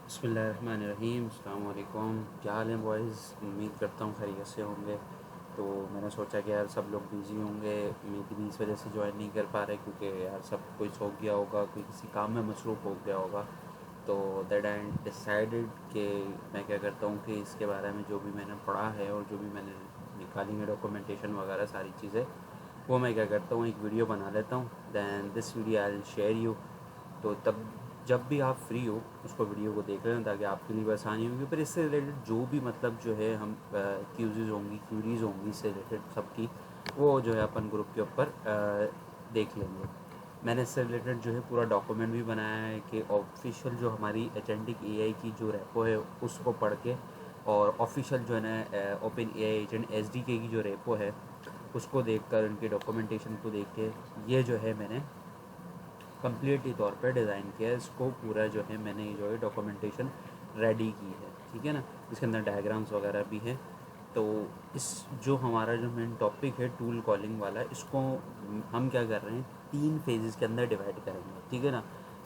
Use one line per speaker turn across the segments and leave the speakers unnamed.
बिस्मिल्लाहिर्रहमानिर्रहीम। अस्सलाम वालेकुम। क्या हाल है बॉयज़? उम्मीद करता हूँ खैरियत से होंगे। तो मैंने सोचा कि यार सब लोग बिज़ी होंगे, मैं भी इस वजह से ज्वाइन नहीं कर पा रहे क्योंकि यार सब कोई सो गया होगा, कोई किसी काम में मसरूफ़ हो गया होगा। तो दैट आई डिसाइडेड कि मैं क्या करता हूँ कि इसके बारे में जो भी मैंने पढ़ा है और जो भी मैंने निकाली है डॉक्यूमेंटेशन वगैरह सारी चीज़ें, वो मैं क्या करता हूँ एक वीडियो बना लेता हूँ। Then this video I will share you. तो तब जब भी आप फ्री हो उसको वीडियो को देख लें ताकि आपके लिए भी आसानी होगी। पर इससे रिलेटेड जो भी मतलब जो है हम क्यूरीज़ होंगी इससे रिलेटेड सबकी, वो जो है अपन ग्रुप के ऊपर देख लेंगे। मैंने इससे रिलेटेड जो है पूरा डॉक्यूमेंट भी बनाया है कि ऑफिशियल जो हमारी एजेंटिक एआई की जो रेपो है उसको पढ़ के, और ऑफिशियल जो है ना ओपन एआई एजेंट एसडीके की जो रेपो है उसको देखकर, उनके डॉक्यूमेंटेशन को देख के ये जो है मैंने कम्प्लीटली तौर पे डिज़ाइन किया है। इसको पूरा जो है मैंने जो है डॉक्यूमेंटेशन रेडी की है, ठीक है ना। इसके अंदर डायग्राम्स वगैरह भी हैं। तो इस जो हमारा जो मेन टॉपिक है टूल कॉलिंग वाला, इसको हम क्या कर रहे हैं, 3 फेजेस के अंदर डिवाइड करेंगे, ठीक है ना।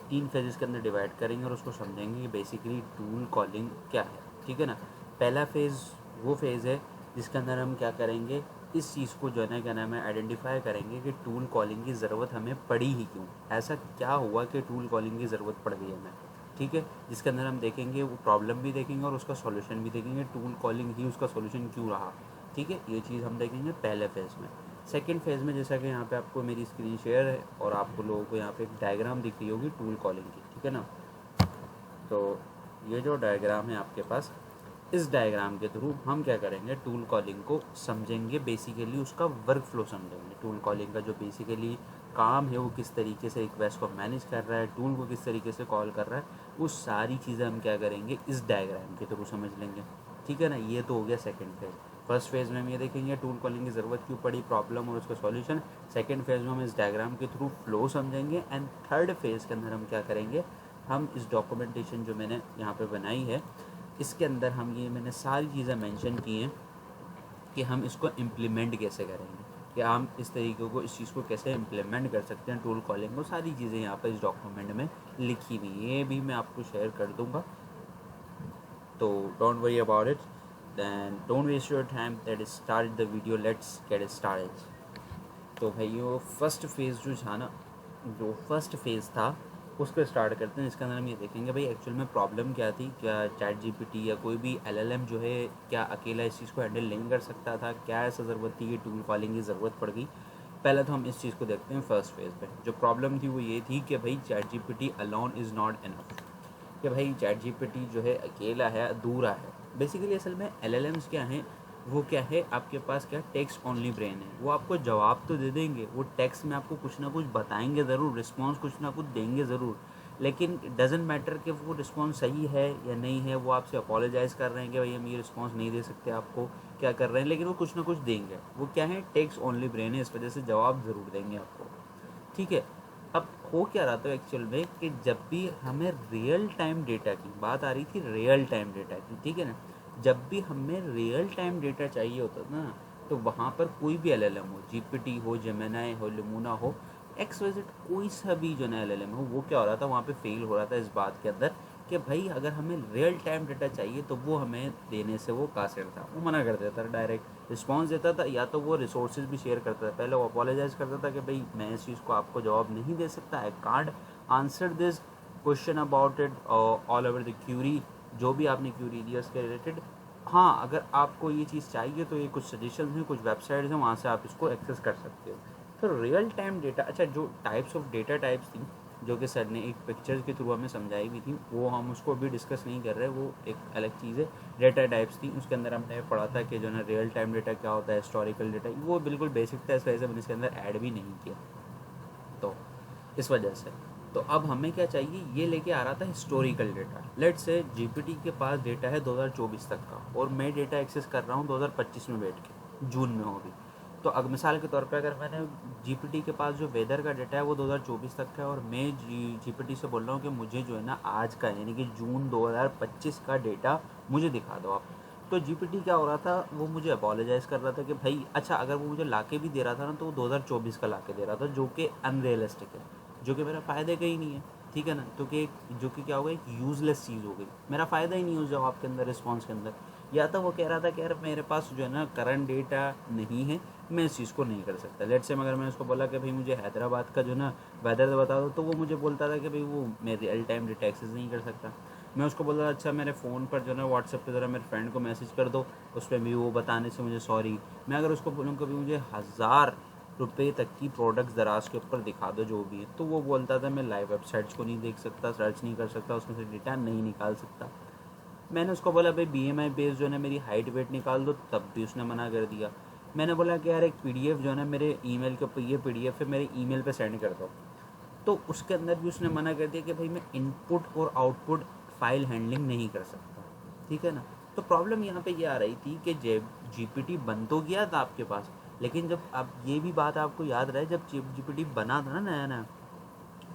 3 फेजेस के अंदर डिवाइड करेंगे और उसको समझेंगे कि बेसिकली टूल कॉलिंग क्या है, ठीक है ना। पहला फ़ेज़ वो फेज़ है जिसके अंदर हम क्या करेंगे, इस चीज़ को जो है ना क्या नाम है आइडेंटिफाई करेंगे कि टूल कॉलिंग की ज़रूरत हमें पड़ी ही क्यों, ऐसा क्या हुआ कि टूल कॉलिंग की ज़रूरत पड़ गई हमें, ठीक है। जिसके अंदर हम देखेंगे वो प्रॉब्लम भी देखेंगे और उसका सॉल्यूशन भी देखेंगे, टूल कॉलिंग ही उसका सॉल्यूशन क्यों रहा, ठीक है। ये चीज़ हम देखेंगे पहले फेज़ में। सेकेंड फेज़ में जैसा कि यहाँ पे आपको मेरी स्क्रीन शेयर है और आपको लोगों को यहाँ पे एक डायग्राम दिख रही होगी टूल कॉलिंग की, ठीक है ना। तो ये जो डायग्राम है आपके पास, इस डायग्राम के थ्रू हम क्या करेंगे, टूल कॉलिंग को समझेंगे, बेसिकली उसका वर्क फ्लो समझेंगे। टूल कॉलिंग का जो बेसिकली काम है वो किस तरीके से रिक्वेस्ट को मैनेज कर रहा है, टूल को किस तरीके से कॉल कर रहा है, वो सारी चीज़ें हम क्या करेंगे इस डायग्राम के थ्रू समझ लेंगे, ठीक है ना। ये तो हो गया सेकेंड फेज़। फर्स्ट फेज़ में हम ये देखेंगे टूल कॉलिंग की ज़रूरत क्यों पड़ी, प्रॉब्लम और उसका सॉल्यूशन। सेकेंड फेज़ में हम इस डायग्राम के थ्रू फ्लो समझेंगे। एंड थर्ड फेज़ के अंदर हम क्या करेंगे, हम इस डॉक्यूमेंटेशन जो मैंने यहाँ पे बनाई है इसके अंदर हम ये मैंने सारी चीज़ें मेंशन की हैं कि हम इसको इम्प्लीमेंट कैसे करेंगे, कि हम इस तरीके को इस चीज़ को कैसे इम्प्लीमेंट कर सकते हैं टूल कॉलिंग को। सारी चीज़ें यहाँ पर इस डॉक्यूमेंट में लिखी हुई हैं, ये भी मैं आपको शेयर कर दूँगा। तो don't worry about it, then don't waste your time, that is start the video, let's get started. तो भाइयों फर्स्ट फेज़ जो था ना, जो फर्स्ट फेज़ था उसको स्टार्ट करते हैं। इसके अंदर हम ये देखेंगे भाई एक्चुअल में प्रॉब्लम क्या थी, क्या चैट जीपीटी या कोई भी एलएलएम जो है क्या अकेला इस चीज़ को हैंडल नहीं कर सकता था, क्या ऐसा ज़रूरत थी कि टूल कॉलिंग की ज़रूरत पड़ गई। पहले तो हम इस चीज़ को देखते हैं फर्स्ट फेज़ पे। जो प्रॉब्लम थी वो ये थी कि भाई chat GPT alone is not enough, कि भाई चैट जीपीटी जो है अकेला है, अधूरा है। बेसिकली असल में एलएलएम्स क्या हैं, वो क्या है आपके पास, क्या टेक्स्ट ओनली ब्रेन है। वो आपको जवाब तो दे देंगे, वो टेक्स्ट में आपको कुछ ना कुछ बताएंगे ज़रूर, रिस्पॉन्स कुछ ना कुछ देंगे ज़रूर, लेकिन डजेंट मैटर कि वो रिस्पॉन्स सही है या नहीं है। वो आपसे अपोलोजाइज़ कर रहे हैं कि भाई हम ये रिस्पॉन्स नहीं दे सकते आपको, क्या कर रहे हैं, लेकिन वो कुछ ना कुछ देंगे। वो क्या है, टेक्स्ट ओनली ब्रेन है, इस वजह से जवाब ज़रूर देंगे आपको, ठीक है। अब हो क्या रहा था एक्चुअल में कि जब भी हमें रियल टाइम डेटा की बात आ रही थी, रियल टाइम डेटा की, ठीक है ना, जब भी हमें रियल टाइम डेटा चाहिए होता था ना, तो वहाँ पर कोई भी एलएलएम हो, जीपीटी हो, जेमिनी हो, लुमोना हो, एक्स वाई जेड कोई सा भी जो ना एलएलएम हो, वो क्या हो रहा था वहाँ पे फेल हो रहा था इस बात के अंदर कि भाई अगर हमें रियल टाइम डेटा चाहिए तो वो हमें देने से वो कासिर था, वो मना कर देता था, डायरेक्ट रिस्पॉन्स देता था, या तो वो रिसोर्सेज भी शेयर करता था। पहले वो अपोलोजाइज़ करता था कि भाई मैं इस चीज़ को आपको जवाब नहीं दे सकता, I can't answer this question about it all over the query, जो भी आपने क्यूरी दी उसके रिलेटेड। हाँ, अगर आपको ये चीज़ चाहिए तो ये कुछ सजेशन हैं, कुछ वेबसाइट्स हैं, वहाँ से आप इसको एक्सेस कर सकते हो। तो रियल टाइम डेटा, अच्छा जो टाइप्स ऑफ डेटा टाइप्स थी जो कि सर ने एक पिक्चर के थ्रू हमें समझाई भी थी, वो हम उसको अभी डिस्कस नहीं कर रहे, वो एक अलग चीज़ है। डेटा टाइप्स थी, उसके अंदर हमने पढ़ा था कि जो है ना रियल टाइम डेटा क्या होता है, हिस्टोरिकल डेटा, वो बिल्कुल बेसिक था, इस वजह से मैंने इसके अंदर ऐड भी नहीं किया। तो इस वजह से तो अब हमें क्या चाहिए, ये लेके आ रहा था हिस्टोरिकल डेटा। लेट से जीपीटी के पास डेटा है 2024 तक का, और मैं डेटा एक्सेस कर रहा हूँ 2025 में बैठ के, जून में हो भी। तो अगर मिसाल के तौर पे अगर मैंने जीपीटी के पास जो वेदर का डेटा है वो 2024 तक का है, और मैं जीपीटी से बोल रहा हूँ कि मुझे जो है ना आज का यानी कि जून 2025 का डेटा मुझे दिखा दो आप। तो जीपीटी क्या हो रहा था, वो मुझे अपोलोजाइज़ कर रहा था कि भाई अच्छा अगर वो मुझे लाके भी दे रहा था ना तो वो 2024 का लाके दे रहा था, जो कि अनरियलिस्टिक है, जो कि मेरे फ़ायदे का ही नहीं है। ठीक है ना। तो कि जो कि क्या होगा, एक यूज़लेस चीज़ हो गई, मेरा फ़ायदा ही नहीं उस जवाब के अंदर, रिस्पॉन्स के अंदर। या तो वो कह रहा था कि यार मेरे पास जो है ना करंट डेटा नहीं है, मैं इस चीज़ को नहीं कर सकता। लेट्स से अगर मैं उसको बोला कि भाई मुझे हैदराबाद का जो ना वेदर बता दो, तो वो मुझे बोलता था कि भाई वो मैं रियल टाइम डेटा एक्सेस नहीं कर सकता। मैं उसको बोला अच्छा मेरे फ़ोन पर जो है ना व्हाट्सएप पे ज़रा मेरे फ्रेंड को मैसेज कर दो, उस पर भी वो बताने से मुझे सॉरी। मैं अगर उसको बोलूँ कभी मुझे 1000 रुपये तक की प्रोडक्ट्स दराज के ऊपर दिखा दो जो भी है, तो वो बोलता था मैं लाइव वेबसाइट्स को नहीं देख सकता, सर्च नहीं कर सकता, उसमें से डेटा नहीं निकाल सकता। मैंने उसको बोला भाई BMI बेस जो है ना मेरी हाइट वेट निकाल दो, तब भी उसने मना कर दिया। मैंने बोला कि यार एक PDF जो है ना मेरे ईमेल के ऊपर, ये PDF है, मेरे ईमेल पे सेंड कर दो, तो उसके अंदर भी उसने मना कर दिया कि भाई मैं इनपुट और आउटपुट फाइल हैंडलिंग नहीं कर सकता। ठीक है ना। तो प्रॉब्लम यहाँ पे ये आ रही थी कि GPT बन तो गया था आपके पास, लेकिन जब अब ये भी बात आपको याद रहे, जब GPT बना था ना नया नया,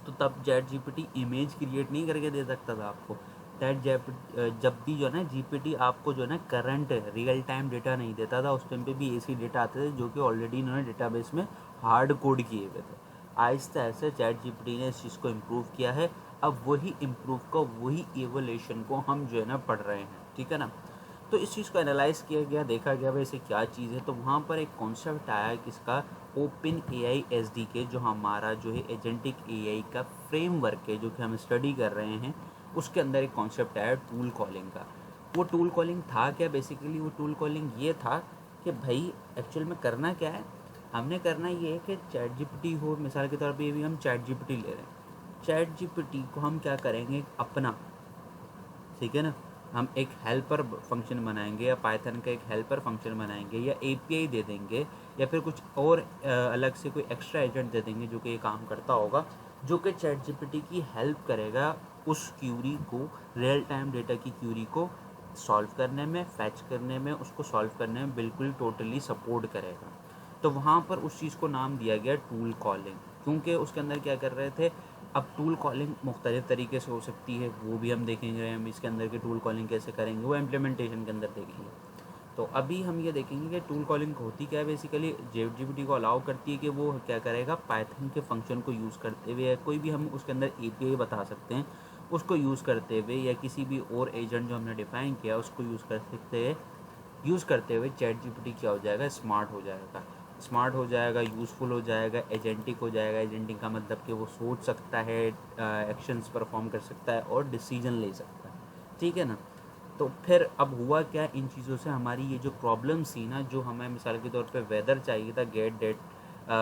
तो तब ChatGPT इमेज क्रिएट नहीं करके दे सकता था आपको। जब भी जो है ना GPT आपको जो है ना करंट रियल टाइम डेटा नहीं देता था, उस टाइम पे भी ऐसे डेटा आते थे जो कि ऑलरेडी इन्होंने डेटाबेस में हार्ड कोड किए हुए थे। आहिस्ता आहिस्ता ChatGPT ने इस चीज़ को इम्प्रूव किया है। अब वही इम्प्रूव का वही एवोल्यूशन को हम जो है ना पढ़ रहे हैं। ठीक है ना। तो इस चीज़ को एनालाइज किया गया, देखा गया वैसे क्या चीज़ है, तो वहाँ पर एक कॉन्सेप्ट आया किसका, OpenAI SDK, जो हमारा जो है एजेंटिक AI का फ्रेमवर्क है जो कि हम स्टडी कर रहे हैं, उसके अंदर एक कॉन्सेप्ट आया टूल कॉलिंग का। वो टूल कॉलिंग था क्या, बेसिकली वो टूल कॉलिंग ये था कि भाई एक्चुअल में करना क्या है, हमने करना ये है कि ChatGPT हो, मिसाल के तौर पे भी हम ChatGPT ले रहे हैं, ChatGPT को हम क्या करेंगे अपना, ठीक है ना, हम एक हेल्पर फंक्शन बनाएंगे या पाइथन का एक हेल्पर फंक्शन बनाएंगे या API दे देंगे, या फिर कुछ और अलग से कोई एक्स्ट्रा एजेंट दे देंगे जो कि ये काम करता होगा, जो कि ChatGPT की हेल्प करेगा उस क्यूरी को, रियल टाइम डेटा की क्यूरी को सॉल्व करने में, फैच करने में, उसको सॉल्व करने में बिल्कुल टोटली सपोर्ट करेगा। तो वहाँ पर उस चीज़ को नाम दिया गया टूल कॉलिंग, क्योंकि उसके अंदर क्या कर रहे थे। अब टूल कॉलिंग मुख्तलिफ़ तरीके से हो सकती है, वो भी हम देखेंगे, हम इसके अंदर की टूल कॉलिंग कैसे करेंगे वो इम्प्लीमेंटेशन के अंदर देखेंगे। तो अभी हम ये देखेंगे कि टूल कॉलिंग होती क्या है। बेसिकली ChatGPT को अलाउ करती है कि वो क्या करेगा, पाइथन के फंक्शन को यूज़ करते हुए, या कोई भी हम उसके अंदर API बता सकते हैं उसको यूज़ करते हुए, या किसी भी और एजेंट जो हमने डिफ़ाइन किया उसको यूज़ करते हुए ChatGPT क्या हो जाएगा, स्मार्ट हो जाएगा, यूज़फुल हो जाएगा, एजेंटिक हो जाएगा। एजेंटिक का मतलब कि वो सोच सकता है, एक्शंस परफॉर्म कर सकता है और डिसीजन ले सकता है। ठीक है ना। तो फिर अब हुआ क्या, इन चीज़ों से हमारी ये जो प्रॉब्लम थी ना, जो हमें मिसाल के तौर पे वेदर चाहिए था, गेट डेट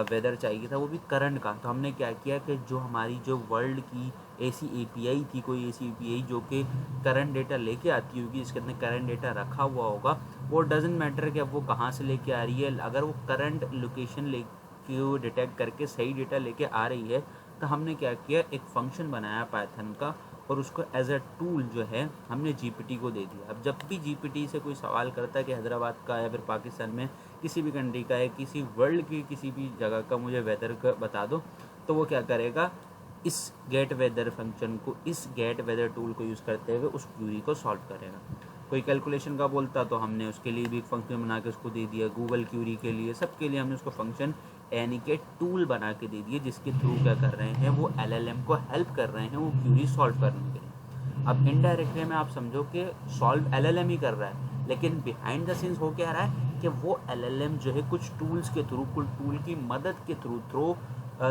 वेदर चाहिए था, वो भी करंट का, तो हमने क्या किया कि जो हमारी जो वर्ल्ड की ऐसी API थी, कोई ऐसी API जो कि करंट डेटा लेके आती होगी, इसके अंदर करंट डेटा रखा हुआ होगा, वो डजेंट मैटर कि अब वो कहाँ से लेके आ रही है, अगर वो करंट लोकेशन ले को डिटेक्ट करके सही डेटा लेके आ रही है, तो हमने क्या किया, एक फंक्शन बनाया पाइथन का, और उसको एज अ टूल जो है हमने GPT को दे दिया। अब जब भी GPT से कोई सवाल करता है कि हैदराबाद का या फिर पाकिस्तान में किसी भी कंट्री का है, किसी वर्ल्ड की किसी भी जगह का मुझे वेदर का बता दो, तो वो क्या करेगा, इस गेट वेदर फंक्शन को, इस गेट वेदर टूल को यूज़ करते हुए उस क्यूरी को सॉल्व करेगा। कोई कैलकुलेशन का बोलता तो हमने उसके लिए भी एक फंक्शन बना के उसको दे दिया, गूगल क्यूरी के लिए, सबके लिए हमने उसको फंक्शन यानी कि टूल बना के दे दिए, जिसके थ्रू क्या कर रहे हैं, वो LLM को हेल्प कर रहे हैं वो क्यूरी सॉल्व करने के लिए। अब इनडायरेक्ट वे में आप समझो कि सॉल्व LLM ही कर रहा है, लेकिन बिहाइंड द सीन्स हो क्या रहा है कि वो LLM जो है कुछ टूल्स के थ्रू, कुछ टूल की मदद के थ्रू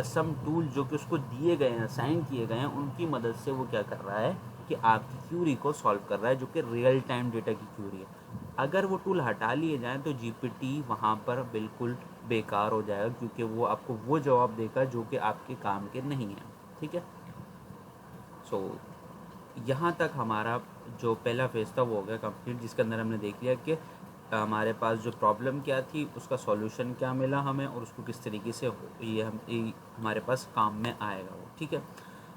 सम टूल जो कि उसको दिए गए हैं, असाइन किए गए हैं, उनकी मदद से वो क्या कर रहा है कि आपकी क्यूरी को सॉल्व कर रहा है, जो कि रियल टाइम डेटा की क्यूरी है। अगर वो टूल हटा लिए जाएँ तो GPT वहाँ पर बिल्कुल बेकार हो जाएगा, क्योंकि वो आपको वो जवाब देगा जो कि आपके काम के नहीं है। ठीक है। सो यहाँ तक हमारा जो पहला फेज़ था वो हो गया कंप्लीट, जिसके अंदर हमने देख लिया कि हमारे पास जो प्रॉब्लम क्या थी, उसका सॉल्यूशन क्या मिला हमें, और उसको किस तरीके से ये हमारे पास काम में आएगा वो। ठीक है।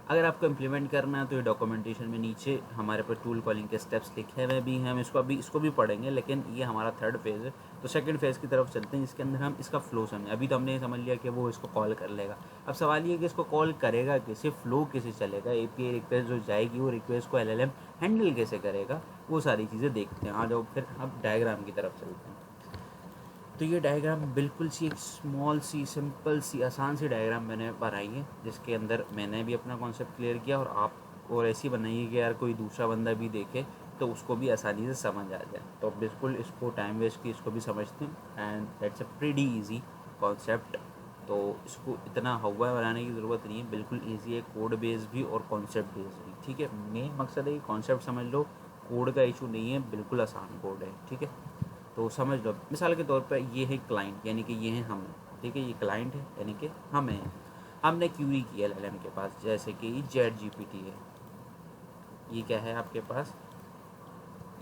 अगर आपको इम्प्लीमेंट करना है तो ये डॉक्यूमेंटेशन में नीचे हमारे पास टूल कॉलिंग के स्टेप्स लिखे हुए भी हैं, हम इसको भी पढ़ेंगे, लेकिन ये हमारा थर्ड फेज़ है। तो सेकंड फेज़ की तरफ चलते हैं, जिसके अंदर हम इसका फ़्लो समझें। अभी तो हमने ये समझ लिया कि वो इसको कॉल कर लेगा। अब सवाल ये है कि इसको कॉल करेगा कैसे, फ़्लो कैसे चलेगा, API रिक्वेस्ट जो जाएगी वो रिक्वेस्ट को LLM हैंडल कैसे करेगा, वो सारी चीज़ें देखते हैं। आ जाओ फिर अब डायग्राम की तरफ चलते हैं। तो ये डायग्राम बिल्कुल सी एक स्मॉल सी सिंपल सी आसान सी डायग्राम मैंने बनाई है, जिसके अंदर मैंने भी अपना कॉन्सेप्ट क्लियर किया और आप और ऐसी बनाइए कि यार कोई दूसरा बंदा भी देखे तो उसको भी आसानी से समझ आ जाए। तो बिल्कुल इसको टाइम वेस्ट की इसको भी समझते हैं and that's a pretty easy concept. तो इसको इतना हवा बनाने की ज़रूरत नहीं है, बिल्कुल ईजी है, कोड बेस भी और कॉन्सेप्ट बेस भी। ठीक है, मेन मकसद है कि कॉन्सेप्ट समझ लो, कोड का इशू नहीं है, बिल्कुल आसान कोड है। ठीक है, तो समझ लो मिसाल के तौर पर ये है क्लाइंट, यानी कि ये है हम। ठीक है, ये क्लाइंट है यानी कि हम हैं। हमने क्यूरी की LLM के पास, जैसे कि ये ChatGPT है। ये क्या है आपके पास,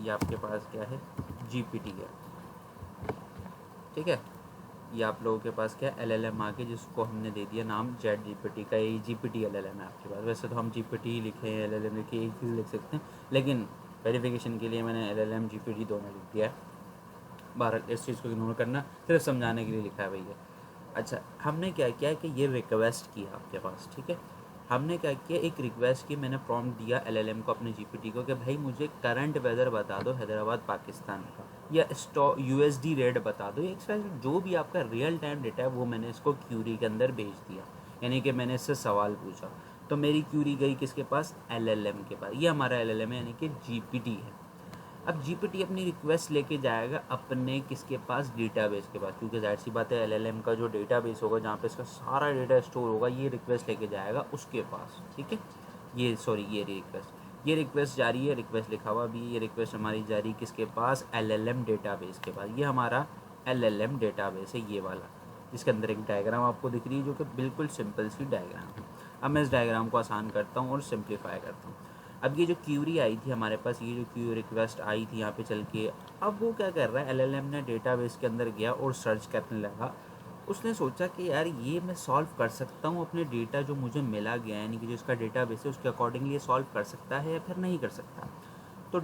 ये आपके पास क्या है, GPT है। ठीक है, ये आप लोगों के पास क्या है, LLM आके जिसको हमने दे दिया नाम ChatGPT का। ये GPT LLM है आपके पास। वैसे तो हम GPT ही लिखे हैं, LLM लिखे, एक चीज़ लिख सकते हैं, लेकिन वेरिफिकेशन के लिए मैंने LLM GPT दोनों लिख दिया है। बहरहाल इस चीज़ को इग्नोर करना, सिर्फ समझाने के लिए लिखा है भैया। अच्छा, हमने क्या किया है कि ये रिक्वेस्ट किया आपके पास। ठीक है, हमने क्या किया, एक रिक्वेस्ट की, मैंने प्रॉम्प्ट दिया LLM को, अपने GPT को, कि भाई मुझे करंट वेदर बता दो हैदराबाद पाकिस्तान का, या USD रेट बता दो, या जो भी आपका रियल टाइम डेटा है वो मैंने इसको क्यूरी के अंदर भेज दिया। यानी कि मैंने इससे सवाल पूछा, तो मेरी क्यूरी गई किसके पास, LLM के पास। ये हमारा LLM है, यानी कि GPT है। अब GPT अपनी रिक्वेस्ट लेके जाएगा अपने किसके पास, डेटाबेस के पास, क्योंकि जाहिर सी बात है LLM का जो डेटाबेस होगा, जहाँ पे इसका सारा डेटा स्टोर होगा, ये रिक्वेस्ट लेके जाएगा उसके पास। ठीक है, ये रिक्वेस्ट जारी है, रिक्वेस्ट लिखा हुआ भी, ये रिक्वेस्ट हमारी जारी किसके पास, LLM डेटाबेस के पास। ये हमारा LLM डेटाबेस है, ये वाला, जिसके अंदर एक डायग्राम आपको दिख रही है, जो कि बिल्कुल सिंपल सी डायग्राम है। अब मैं इस डायग्राम को आसान करता हूँ और सिंप्लीफाई करता हूँ। अब ये जो क्यूरी आई थी हमारे पास, ये जो क्यू रिक्वेस्ट आई थी यहाँ पे चल के, अब वो क्या कर रहा है, LLM ने डेटाबेस के अंदर गया और सर्च करने लगा। उसने सोचा कि यार ये मैं सॉल्व कर सकता हूँ, अपने डेटा जो मुझे मिला गया है, यानी कि जो इसका डेटाबेस है उसके अकॉर्डिंगली ये सॉल्व कर सकता है या फिर नहीं कर सकता। तो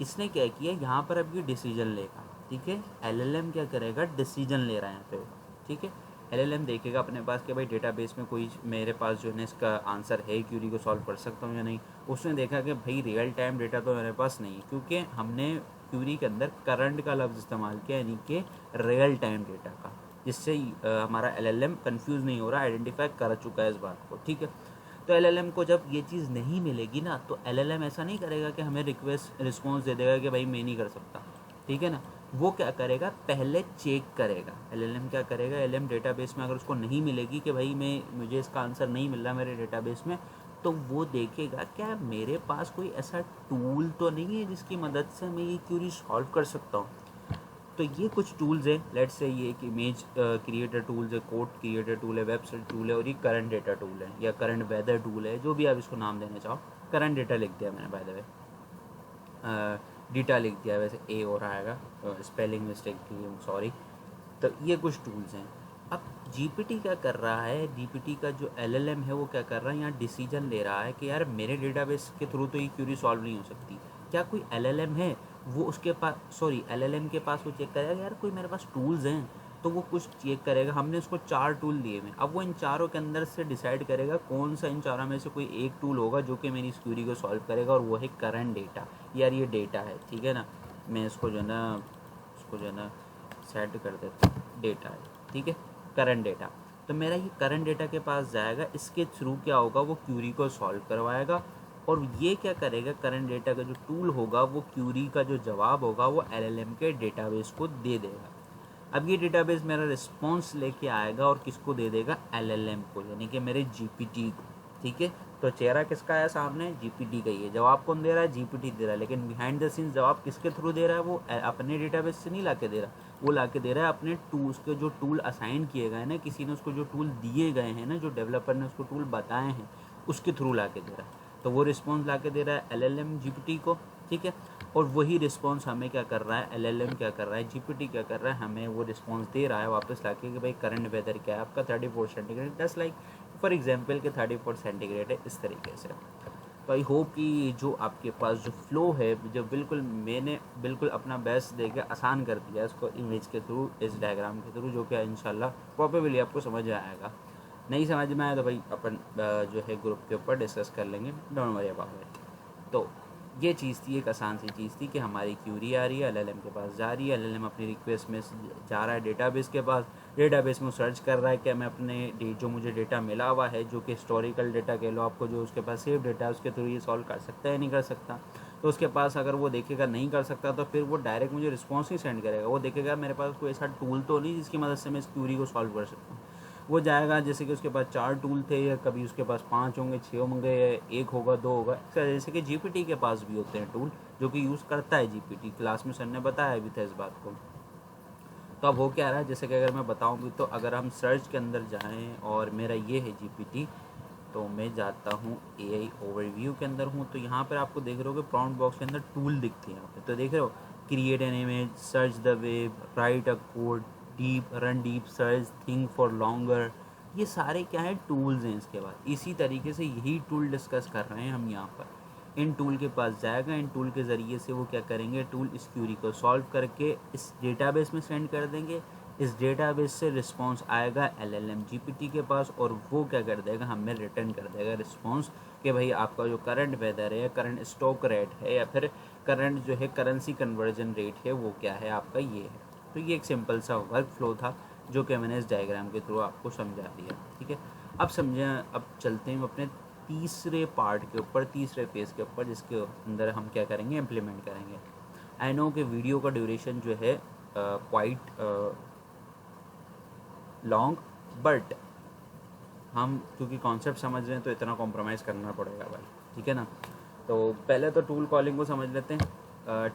इसने क्या किया, यहाँ पर अब ये डिसीजन लेगा। ठीक है, LLM क्या करेगा, डिसीजन ले रहा है यहाँ पे। ठीक है, LLM देखेगा अपने पास कि भाई डेटाबेस में कोई मेरे पास जो है इसका आंसर है, क्यूरी को सॉल्व कर सकता हूँ या नहीं। उसने देखा कि भाई रियल टाइम डेटा तो मेरे पास नहीं है, क्योंकि हमने क्यूरी के अंदर करंट का लफ्ज़ इस्तेमाल किया, यानी कि रियल टाइम डेटा का, जिससे हमारा LLM कंफ्यूज नहीं हो रहा, आइडेंटिफाई कर चुका है इस बात को। ठीक है, तो LLM को जब ये चीज़ नहीं मिलेगी ना, तो LLM ऐसा नहीं करेगा कि हमें रिस्पॉन्स दे देगा कि भाई मैं नहीं कर सकता। ठीक है ना, वो क्या करेगा, पहले चेक करेगा। LLM क्या करेगा, LLM डेटाबेस में अगर उसको नहीं मिलेगी कि भाई मुझे इसका आंसर नहीं मिल रहा मेरे डेटाबेस में, तो वो देखेगा क्या मेरे पास कोई ऐसा टूल तो नहीं है जिसकी मदद से मैं ये क्यूरी सॉल्व कर सकता हूँ। तो ये कुछ टूल्स हैं, लेट्स से ये एक इमेज क्रिएटर टूल्स है, कोड क्रिएटर टूल है, वेबसाइट टूल है, और ये करंट डेटा टूल है या करंट वेदर टूल है, जो भी आप इसको नाम देना चाहो। करंट डेटा लिख दिया मैंने, बाय द वे डेटा लिख दिया, वैसे ए हो रहा आएगा, स्पेलिंग मिस्टेक के लिए सॉरी। तो ये कुछ टूल्स हैं। अब GPT क्या कर रहा है, GPT का जो LLM है वो क्या कर रहा है, यहाँ डिसीजन ले रहा है कि यार मेरे डेटाबेस के थ्रू तो ये क्यूरी सॉल्व नहीं हो सकती, क्या कोई LLM है वो उसके पास, सॉरी LLM के पास वो चेक करेगा यार कोई मेरे पास टूल्स हैं, तो वो कुछ चेक करेगा। हमने उसको 4 टूल दिए हैं, अब वो इन चारों के अंदर से डिसाइड करेगा कौन सा इन चारों में से कोई एक टूल होगा जो कि मेरी इस क्यूरी को सॉल्व करेगा, और वो है करंट डेटा। यार ये डेटा है, ठीक है ना, मैं इसको जो है ना सेट कर देता हूँ, डेटा है, ठीक है, करंट डेटा। तो मेरा ये करंट डेटा के पास जाएगा, इसके थ्रू क्या होगा, वो क्यूरी को सॉल्व करवाएगा, और ये क्या करेगा, करंट डेटा का जो टूल होगा वो क्यूरी का जो जवाब होगा वो LLM के डेटाबेस को दे देगा। अब ये डेटाबेस मेरा रिस्पॉन्स लेके आएगा और किसको दे देगा, LLM को, यानी कि मेरे GPT को। ठीक है, तो चेहरा किसका है सामने, GPT का ही है। जवाब कौन दे रहा है, GPT दे रहा है, लेकिन बिहाइंड द सीन्स जवाब किसके थ्रू दे रहा है, वो अपने डेटाबेस से नहीं ला के दे रहा, वो ला के दे रहा है अपने टूल्स के, जो टूल असाइन किए गए हैं ना, किसी ने उसको जो टूल दिए गए हैं ना, जो डेवलपर ने उसको टूल बताए हैं, उसके थ्रू ला के दे रहा है। तो वो रिस्पॉन्स ला के दे रहा है LLM GPT को। ठीक है, और वही रिस्पॉन्स हमें क्या कर रहा है, LLM क्या कर रहा है, GPT क्या कर रहा है, हमें वो रिस्पॉन्स दे रहा है वापस लाके कि भाई करंट वेदर क्या है आपका, 34 centigrade, just like for example के 34 सेंटीग्रेड है, इस तरीके से। तो आई होप कि जो आपके पास जो फ्लो है, जो बिल्कुल मैंने बिल्कुल अपना बेस्ट देके आसान कर दिया इसको इमेज के थ्रू, इस डायग्राम के थ्रू, जो कि इंशाल्लाह प्रॉबेबली आपको समझ आएगा। नहीं समझ में आया तो भाई अपन जो है ग्रुप के ऊपर डिस्कस कर लेंगे, डोंट वरी अबाउट इट। तो ये चीज़ थी, एक आसान सी चीज़ थी कि हमारी क्यूरी आ रही है, एलएलएम के पास जा रही है, एलएलएम अपनी रिक्वेस्ट में जा रहा है डेटाबेस के पास, डेटाबेस में सर्च कर रहा है कि मैं अपने जो मुझे डेटा मिला हुआ है, जो कि हिस्टोरिकल डेटा कह लो आपको, जो उसके पास सेव डेटा है, उसके थ्रू ये सॉल्व कर सकता है नहीं कर सकता। तो उसके पास अगर वो देखेगा नहीं कर सकता तो फिर वो डायरेक्ट मुझे रिस्पॉन्स नहीं सेंड करेगा, वो देखेगा मेरे पास कोई ऐसा टूल तो नहीं जिसकी मदद से मैं इस क्यूरी को सॉल्व कर सकता हूँ। वो जाएगा, जैसे कि उसके पास 4 टूल थे, या कभी उसके पास 5 होंगे, 6 होंगे, या 1 होगा, 2 होगा, जैसे कि जीपीटी के पास भी होते हैं टूल जो कि यूज़ करता है जीपीटी। क्लास में सर ने बताया भी था इस बात को। तो अब हो क्या रहा है, जैसे कि अगर मैं बताऊँ भी, तो अगर हम सर्च के अंदर जाएँ और मेरा ये है जीपीटी, तो मैं जाता हूँ एआई ओवरव्यू के अंदर हूँ, तो यहाँ पर आपको देख रहे हो कि प्रॉम्प्ट बॉक्स के अंदर टूल दिखते हैं यहाँ पे, तो देख रहे हो create an image, search the web, right a code, deep run deep search, think for longer, ये सारे क्या है टूल्स हैं। इसके बाद इसी तरीके से यही टूल डिस्कस कर रहे हैं हम यहाँ पर। इन टूल के पास जाएगा, इन टूल के ज़रिए से वो क्या करेंगे, टूल इस क्यूरी को सॉल्व करके इस डेटाबेस में सेंड कर देंगे। इस डेटाबेस से रिस्पांस आएगा एलएलएम जीपीटी के पास, और वो क्या कर देगा, हमें रिटर्न कर देगा रिस्पांस कि भाई आपका जो करंट वेदर है, करंट स्टॉक रेट है, या फिर करंट जो है करेंसी कन्वर्जन रेट है, वो क्या है आपका, ये है। तो ये एक सिंपल सा वर्क फ्लो था जो कि मैंने इस डायग्राम के थ्रू आपको समझा दिया। ठीक है, अब समझें, अब चलते हैं अपने तीसरे पार्ट के ऊपर, तीसरे फेज़ के ऊपर, जिसके अंदर हम क्या करेंगे, इम्प्लीमेंट करेंगे। आई नो कि वीडियो का ड्यूरेशन जो है क्वाइट लॉन्ग, बट हम क्योंकि कॉन्सेप्ट समझ रहे हैं तो इतना कॉम्प्रोमाइज़ करना पड़ेगा भाई, ठीक है ना। तो पहले तो टूल कॉलिंग को समझ लेते हैं।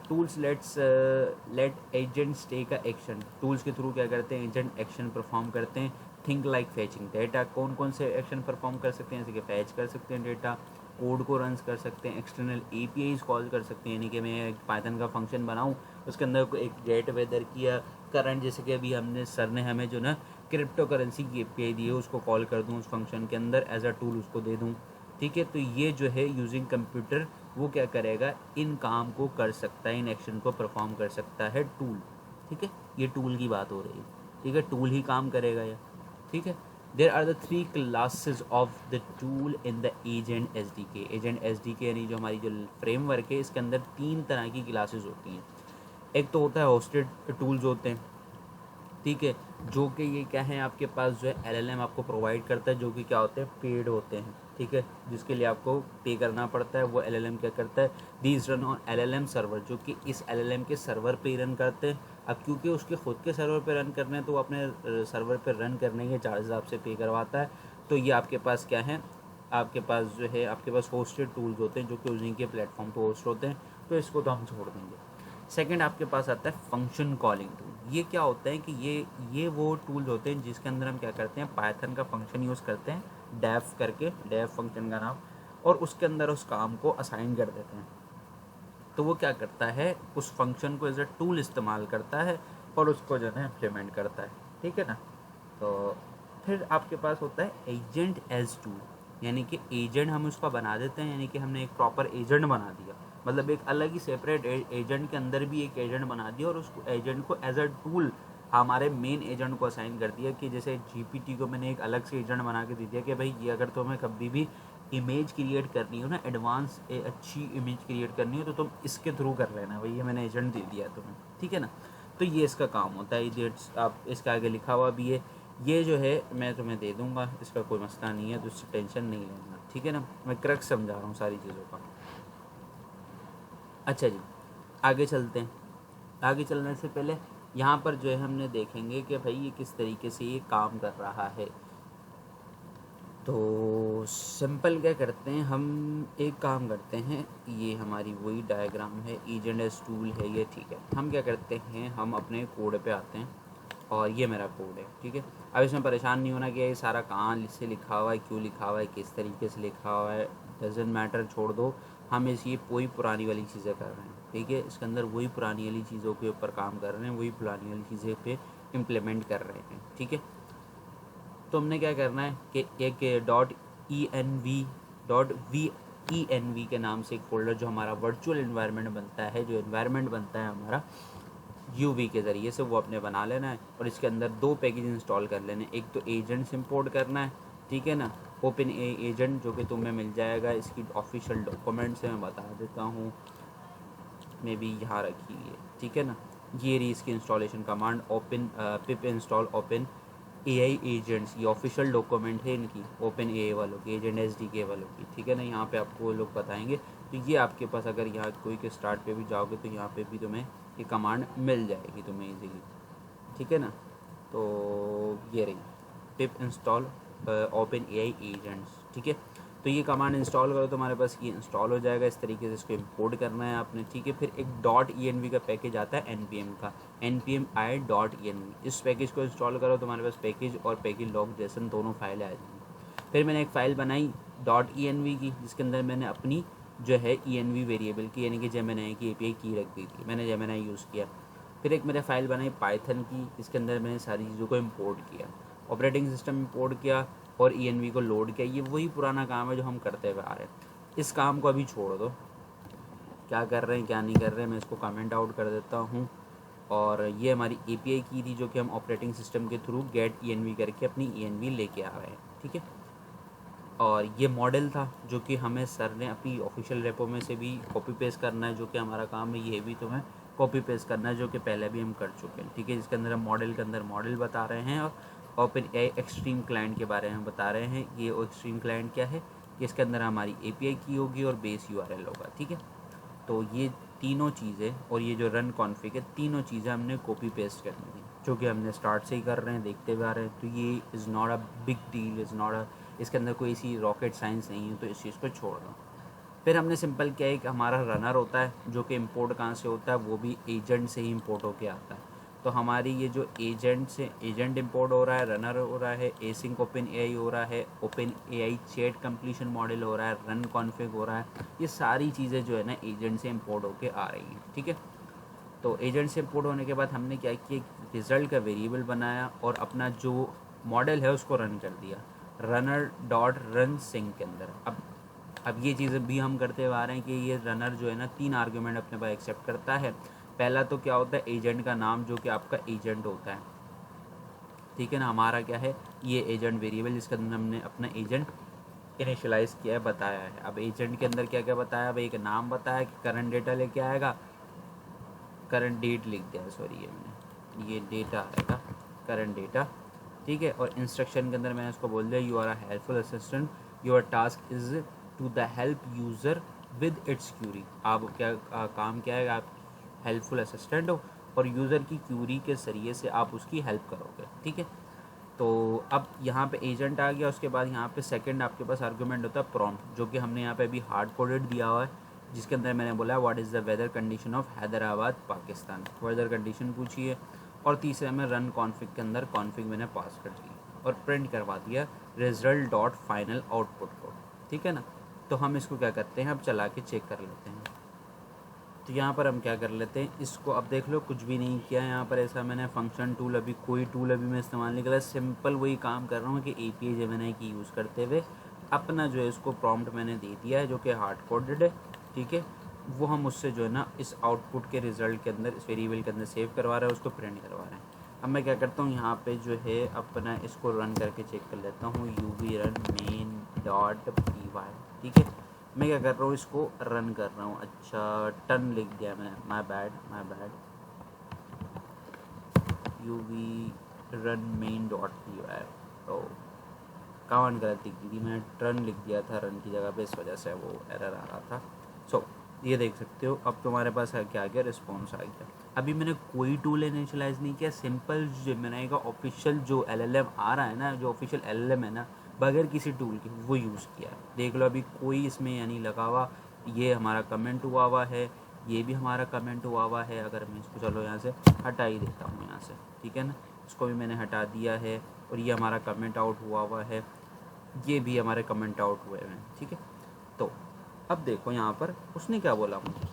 Tools let agents take a action, tools के थ्रू क्या करते हैं, एजेंट एक्शन परफॉर्म करते हैं। थिंक लाइक फैचिंग डेटा, कौन कौन से एक्शन परफॉर्म कर सकते हैं, जैसे कि फैच कर सकते हैं डेटा, कोड को रन कर सकते हैं, एक्सटर्नल एपीआईज कॉल कर सकते हैं, यानी कि मैं एक पाइथन का फंक्शन बनाऊं, उसके अंदर एक गेट वेदर किया करंट, जैसे कि अभी हमने सर ने हमें जो ना क्रिप्टो करेंसी की एपीआई दी है, उसको कॉल कर दूं उस फंक्शन के अंदर, एज अ टूल उसको दे दूं। ठीक है, तो ये जो है यूजिंग कंप्यूटर वो क्या करेगा, इन काम को कर सकता है, इन एक्शन को परफॉर्म कर सकता है टूल। ठीक है, ये टूल की बात हो रही है। ठीक है, टूल ही काम करेगा ये। ठीक है, there are the 3 classes of the tool in the agent S D K. Agent S D K यानी जो हमारी जो फ्रेमवर्क है, इसके अंदर 3 तरह की क्लासेस होती हैं। एक तो होता है होस्टेड टूल्स होते हैं, ठीक है, जो कि ये क्या है, आपके पास जो है एलएलएम आपको प्रोवाइड करता है, जो कि क्या होते हैं, पेड होते हैं। ठीक है, जिसके लिए आपको पे करना पड़ता है। वो एलएलएम क्या करता है, these run on LLM server, जो कि इस एलएलएम के सर्वर पे रन करते हैं। अब क्योंकि उसके खुद के सर्वर पे रन करने हैं, तो वो अपने सर्वर पे रन करने के चार्जेस आपसे पे करवाता है। तो ये आपके पास क्या है, आपके पास जो है, आपके पास होस्टेड टूल्स होते हैं जो कि उन्हीं के प्लेटफॉर्म पे होस्ट होते हैं, तो इसको तो हम छोड़ देंगे। सेकंड आपके पास आता है फंक्शन कॉलिंग टूल। ये क्या होता है कि ये वो टूल्स होते हैं जिसके अंदर हम क्या करते हैं, पाइथन का फंक्शन यूज़ करते हैं, डेफ करके, डेफ फंक्शन का नाम, और उसके अंदर उस काम को असाइन कर देते हैं। तो वो क्या करता है, उस फंक्शन को एज अ टूल इस्तेमाल करता है और उसको जो है इम्प्लीमेंट करता है। ठीक है ना। तो फिर आपके पास होता है एजेंट एज टूल, यानी कि एजेंट हम उसका बना देते हैं, यानी कि हमने एक प्रॉपर एजेंट बना दिया, मतलब एक अलग ही सेपरेट एजेंट के अंदर भी एक एजेंट बना दिया, और उस एजेंट को एज अ टूल हमारे मेन एजेंट को असाइन कर दिया। कि जैसे जीपीटी को मैंने एक अलग से एजेंट बना के दे दिया कि भाई ये अगर तुम्हें कभी भी इमेज क्रिएट करनी हो ना, एडवांस अच्छी इमेज क्रिएट करनी हो, तो तुम इसके थ्रू कर लेना भाई, ये मैंने एजेंट दे दिया तुम्हें। ठीक है ना। तो ये इसका काम होता है, एजेंट्स आप इसके आगे लिखा हुआ भी है, ये जो है मैं तुम्हें दे दूंगा, इसका कोई मसला नहीं है, तो इससे टेंशन नहीं लेना। ठीक है ना, मैं क्रक्स समझा रहा हूँ सारी चीज़ों का। अच्छा जी, आगे चलते हैं। आगे चलने से पहले यहाँ पर जो है हमने देखेंगे कि भाई ये किस तरीके से ये काम कर रहा है। तो सिंपल क्या करते हैं, हम एक काम करते हैं, ये हमारी वही डायग्राम है, एजेंट एज टूल है ये। ठीक है, हम क्या करते हैं, हम अपने कोड पे आते हैं, और ये मेरा कोड है। ठीक है, अब इसमें परेशान नहीं होना कि ये सारा कहाँ से लिखा हुआ है, क्यों लिखा हुआ है, किस तरीके से लिखा हुआ है, डजेंट मैटर, छोड़ दो। हम ये वही पुरानी वाली चीज़ें कर रहे हैं। ठीक है, इसके अंदर वही पुरानी वाली चीज़ों के ऊपर काम कर रहे हैं, वही पुरानी वाली चीज़ें पे इम्प्लीमेंट कर रहे हैं। ठीक है, तो हमने क्या करना है कि एक .env के नाम से एक फोल्डर, जो हमारा वर्चुअल इन्वायरमेंट बनता है, जो इन्वायरमेंट बनता है हमारा यूवी के ज़रिए से, वो अपने बना लेना है, और इसके अंदर 2 पैकेज इंस्टॉल कर लेने हैं। एक तो एजेंट्स इंपोर्ट करना है, ठीक है ना। ओपन ए एजेंट जो कि तुम्हें मिल जाएगा, इसकी ऑफिशियल डॉक्यूमेंट से मैं बता देता हूँ, मे बी यहाँ रखी है, ठीक है ना। ये रही इसकी इंस्टॉलेशन कमांड, ओपन पिप इंस्टॉल ओपन एआई एजेंट्स, ये ऑफिशियल डॉक्यूमेंट है इनकी, ओपन एआई वालों की, एजेंट एसडीके वालों की, ठीक है ना। यहाँ पे आपको वो लोग बताएंगे। तो ये आपके पास अगर यहाँ कोई के स्टार्ट पे भी जाओगे तो यहाँ पे भी तुम्हें ये कमांड मिल जाएगी तुम्हें इजीली, ठीक है ना। तो ये रही पिप इंस्टॉल ओपन एआई एजेंट्स, ठीक है। तो ये कमांड इंस्टॉल करो, तुम्हारे पास ये इंस्टॉल हो जाएगा। इस तरीके से इसको इंपोर्ट करना है आपने, ठीक है। फिर एक .env का पैकेज आता है npm का, npmi.env, इस पैकेज को इंस्टॉल करो, तुम्हारे पास पैकेज और पैकेज लॉग जैसन दोनों फाइलें आ जाएंगी। फिर मैंने एक फ़ाइल बनाई .env की, जिसके अंदर मैंने अपनी जो है env वेरिएबल की, यानी कि जेमिनी की एपीआई की रख दी थी, मैंने जेमिनी यूज़ किया। फिर एक मैंने फ़ाइल बनाई पाइथन की, इसके अंदर मैंने सारी चीज़ों को इंपोर्ट किया, ऑपरेटिंग सिस्टम इंपोर्ट किया और env को लोड किया। ये वही पुराना काम है जो हम करते हुए आ रहे हैं। इस काम को अभी छोड़ दो, क्या कर रहे हैं क्या नहीं कर रहे हैं मैं इसको कमेंट आउट कर देता हूँ। और ये हमारी एपीआई की थी जो कि हम ऑपरेटिंग सिस्टम के थ्रू गेट env करके अपनी env लेके आ रहे हैं, ठीक है। और ये मॉडल था जो कि हमें सर ने अपनी ऑफिशियल रेपो में से भी कॉपी पेस्ट करना है, जो कि हमारा काम है, ये भी तुम्हें कॉपी पेस्ट करना है, जो कि पहले भी हम कर चुके हैं, ठीक है। जिसके अंदर हम मॉडल के अंदर मॉडल बता रहे हैं और ओपन एआई एक्सट्रीम क्लाइंट के बारे में बता रहे हैं। ये एक्सट्रीम क्लाइंट क्या है, इसके अंदर हमारी एपीआई की होगी और बेस यूआरएल होगा, ठीक है। तो ये तीनों चीज़ें और ये जो रन कॉन्फ़िग है, तीनों चीज़ें हमने कॉपी पेस्ट करनी है, जो कि हमने स्टार्ट से ही कर रहे हैं, देखते हुए आ रहे हैं। तो ये is not a big deal, is not a, इसके अंदर कोई सी रॉकेट साइंस नहीं है, तो इस चीज़ को छोड़ दो। फिर हमने सिंपल क्या है कि हमारा रनर होता है जो कि इंपोर्ट कहाँ से होता है, वो भी एजेंट से ही इंपोर्ट होके आता है। तो हमारी ये जो एजेंट से एजेंट इंपोर्ट हो रहा है, रनर हो रहा है, एसिंक ओपन एआई हो रहा है, open AI chat completion model हो रहा है, रन कॉन्फ़िग हो रहा है, ये सारी चीज़ें जो है ना एजेंट से इंपोर्ट होके आ रही हैं, ठीक है। तो एजेंट से इंपोर्ट होने के बाद हमने क्या किया, रिज़ल्ट का वेरिएबल बनाया और अपना जो मॉडल है उसको रन कर दिया रनर डॉट रन सिंक के अंदर। अब ये चीज़ें भी हम करते हुए आ रहे हैं कि ये रनर जो है ना 3 आर्गूमेंट अपने पास एक्सेप्ट करता है। पहला तो क्या होता है, एजेंट का नाम जो कि आपका एजेंट होता है, ठीक है ना। हमारा क्या है, ये एजेंट वेरिएबल जिसके अंदर हमने अपना एजेंट इनिशियलाइज़ किया है, बताया है। अब एजेंट के अंदर क्या क्या बताया, भाई एक नाम बताया कि करंट डेटा लेके आएगा, करंट डेट लिख दिया है, सॉरी ये डेटा आएगा, करंट डेटा, ठीक है। और इंस्ट्रक्शन के अंदर मैंने उसको बोल दिया, you are a helpful assistant, your task is to the help user with its query. आप क्या काम क्या है, आप हेल्पफुल असिस्टेंट हो और यूज़र की क्यूरी के ज़रिए से आप उसकी हेल्प करोगे, ठीक है। तो अब यहाँ पे एजेंट आ गया, उसके बाद यहाँ पे सेकंड आपके पास आर्गूमेंट होता है प्रॉम्प्ट, जो कि हमने यहाँ पे अभी हार्ड कोडेड दिया हुआ है, जिसके अंदर मैंने बोला है what is the weather condition of Hyderabad Pakistan, weather condition पूछी है। और तीसरे में रन कॉन्फ़िग के अंदर कॉन्फ़िग मैंने पास कर दी और प्रिंट करवा दिया रिजल्ट डॉट फाइनल आउटपुट को, ठीक है ना। तो हम इसको क्या करते हैं, अब चला के चेक कर लेते हैं। तो यहाँ पर हम क्या कर लेते हैं, इसको अब देख लो, कुछ भी नहीं किया यहाँ पर ऐसा मैंने फंक्शन टूल, अभी कोई टूल अभी मैं इस्तेमाल नहीं करा, सिंपल वही काम कर रहा हूँ कि एपीआई जेमिनी की यूज़ करते हुए अपना जो है इसको प्रॉम्प्ट मैंने दे दिया है, जो कि हार्ड कोडेड है, ठीक है। वो हम उससे जो है ना इस आउटपुट के रिज़ल्ट के अंदर, इस वेरिएबल के अंदर सेव करवा रहे हैं, उसको प्रिंट करवा रहे हैं। अब मैं क्या करता हूँ, यहाँ पे जो है अपना इसको रन करके चेक कर लेता हूँ, uv_run main.py, ठीक है। मैं क्या कर रहा हूँ, इसको रन कर रहा हूँ। अच्छा टन लिख दिया मैंने, माय बैड, uv_run main.py, तो कमांड गलत लिख दी थी मैंने, टर्न लिख दिया था रन की जगह पे, इस वजह से वो एरर आ रहा था। सो ये देख सकते हो, अब तुम्हारे पास क्या आ गया, रिस्पॉन्स आ गया। अभी मैंने कोई टूल इनिशियलाइज़ नहीं किया, सिंपल जेमिनी का ऑफिशियल जो एलएलएम आ रहा है ना, जो ऑफिशियल एलएलएम है ना, बगैर किसी टूल के वो यूज़ किया। देख लो अभी कोई इसमें यानी लगा हुआ, ये हमारा कमेंट हुआ है, ये भी हमारा कमेंट हुआ है। अगर मैं इसको चलो यहाँ से हटा ही देता हूँ यहाँ से, ठीक है ना, इसको भी मैंने हटा दिया है। और ये हमारा कमेंट आउट हुआ है, ये भी हमारे कमेंट आउट हुए हैं, ठीक है। तो अब देखो यहाँ पर उसने क्या बोला मुझे,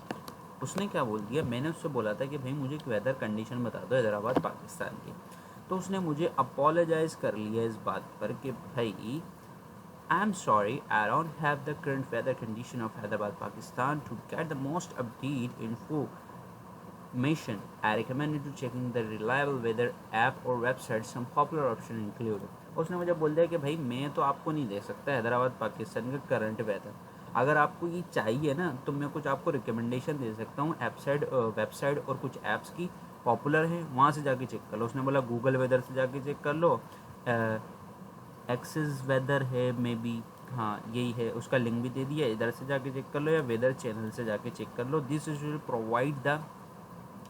उसने क्या बोल दिया, मैंने उससे बोला था कि भाई मुझे एक वेदर कंडीशन बता दो हैदराबाद पाकिस्तान की। तो उसने मुझे अपोलोजाइज़ कर लिया इस बात पर कि भाई I am sorry, I don't have the current weather condition of Hyderabad Pakistan, to get the most update information I recommend you to checking the reliable weather app or website. Some popular options include उसने मुझे बोल दिया कि भाई मैं तो आपको नहीं दे सकता हैदराबाद पाकिस्तान का करंट वेदर, अगर आपको ये चाहिए ना तो मैं कुछ आपको रिकमेंडेशन दे सकता हूँ वेबसाइट और कुछ ऐप्स की पॉपुलर हैं, वहाँ से जाके चेक कर लो। उसने बोला गूगल वेदर से जाके चेक कर लो, एक्सिस वेदर है मे बी, हाँ यही है, उसका लिंक भी दे दिया, इधर से जाके चेक कर लो या वेदर चैनल से जाके चेक कर लो।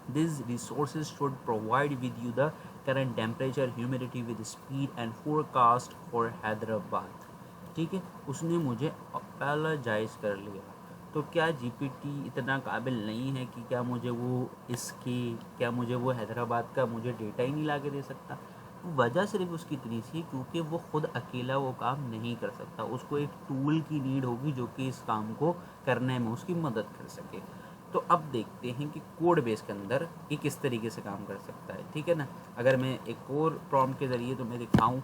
These resources should provide with you the current temperature, humidity with speed and forecast for Hyderabad। ठीक है, उसने मुझे अपोलोजाइज कर लिया। तो क्या जीपीटी इतना काबिल नहीं है कि क्या मुझे वो हैदराबाद का मुझे डेटा ही नहीं ला के दे सकता? वजह सिर्फ उसकी इतनी थी क्योंकि वो खुद अकेला वो काम नहीं कर सकता, उसको एक टूल की नीड होगी जो कि इस काम को करने में उसकी मदद कर सके। तो अब देखते हैं कि कोड बेस के अंदर ये किस तरीके से काम कर सकता है, ठीक है ना। अगर मैं एक और प्रॉम्प्ट के ज़रिए तुम्हें दिखाऊं